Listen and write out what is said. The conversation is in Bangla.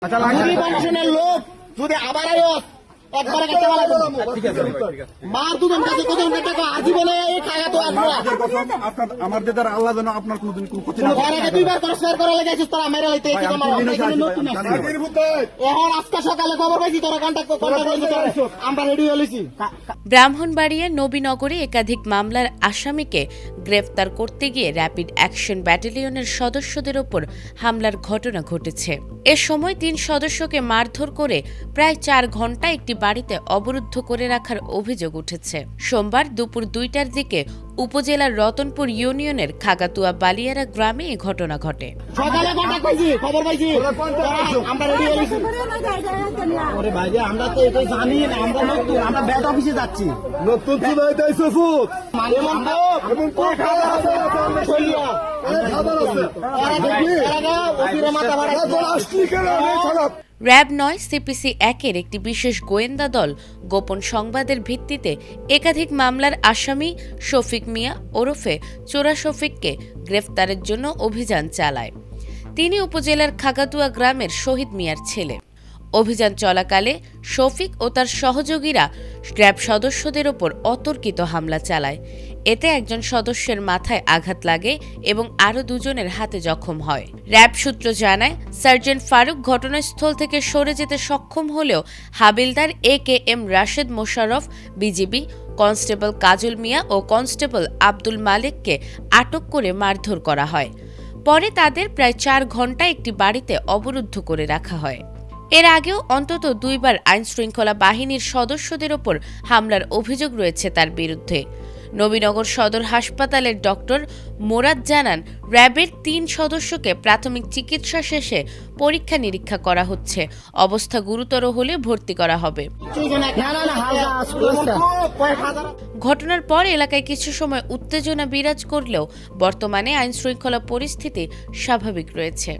লোক যদি আবার একবারে কাছে মার দুজন কাছে কত টাকা আজীবনে খায়া তো আমার দেদার আল্লাহ যেন আপনার কোনদিন কোনো ক্ষতি না করে। দুইবার শেয়ার করা লেগেছিস তোরা মেরে হইতে এখন আজকে সকালে খবর পাইছি তোরা কন্টাক্ট আমরা রেডি হয়েছি। ব্রাহ্মণবাড়িয়ার নবীনগরে একাধিক মামলার আসামিকে গ্রেফতার করতে গিয়ে র্যাপিড অ্যাকশন ব্যাটালিয়নের সদস্যদের ওপর হামলার ঘটনা ঘটেছে। এ সময় 3 সদস্যকে মারধর করে প্রায় 4 ঘণ্টা একটি বাড়িতে অবরুদ্ধ করে রাখার অভিযোগ উঠেছে। সোমবার দুপুর 2টার দিকে উপজেলার রতনপুর ইউনিয়নের খাগাতুয়া বালিয়ারা গ্রামে এ ঘটনা ঘটে। সকালে কন্টাক্ট পাইছি, খবর পাইছি, আমরা রেডি হয়েছি। ওরে ভাই আমরা তো এটা জানি না, আমরা নতুন, আমরা ব্যাট অফিসে যাচ্ছি। নতুন চুলা হইতাইছে ফুট এমন তো খাবার আছে চলিয়া খাবার আছে র্যাব 9 সিপিসি 1-এর একটি বিশেষ গোয়েন্দা দল গোপন সংবাদের ভিত্তিতে একাধিক মামলার আসামি শফিক মিয়া ওরফে চোরা শফিককে গ্রেফতারের জন্য অভিযান চালায়। তিনি উপজেলার খাগাতুয়া গ্রামের শহীদ মিয়ার ছেলে। অভিযান চলাকালে শফিক ও তার সহযোগীরা র্যাব সদস্যদের ওপর অতর্কিত হামলা চালায়। এতে একজন সদস্যের মাথায় আঘাত লাগে এবং আরও 2 জনের হাতে জখম হয়। র্যাব সূত্র জানায়, সার্জেন্ট ফারুক ঘটনাস্থল থেকে সরে যেতে সক্ষম হলেও হাবিলদার AKM Rashed Mosharraf, BGB constable Kajal Mia ও কনস্টেবল আব্দুল মালিককে আটক করে মারধর করা হয়। পরে তাদের প্রায় 4 ঘণ্টা একটি বাড়িতে অবরুদ্ধ করে রাখা হয়। এর আগেও অন্তত 2 বার আইনশৃঙ্খলা বাহিনীর সদস্যদের ওপর হামলার অভিযোগ রয়েছে তার বিরুদ্ধে। নবীনগর সদর হাসপাতালের ডক্টর মোরাদ জানান, র্যাবের 3 সদস্যকে প্রাথমিক চিকিৎসা শেষে পরীক্ষা নিরীক্ষা করা হচ্ছে। অবস্থা গুরুতর হলে ভর্তি করা হবে। ঘটনার পর এলাকায় কিছু সময় উত্তেজনা বিরাজ করলেও বর্তমানে আইনশৃঙ্খলা পরিস্থিতি স্বাভাবিক রয়েছে।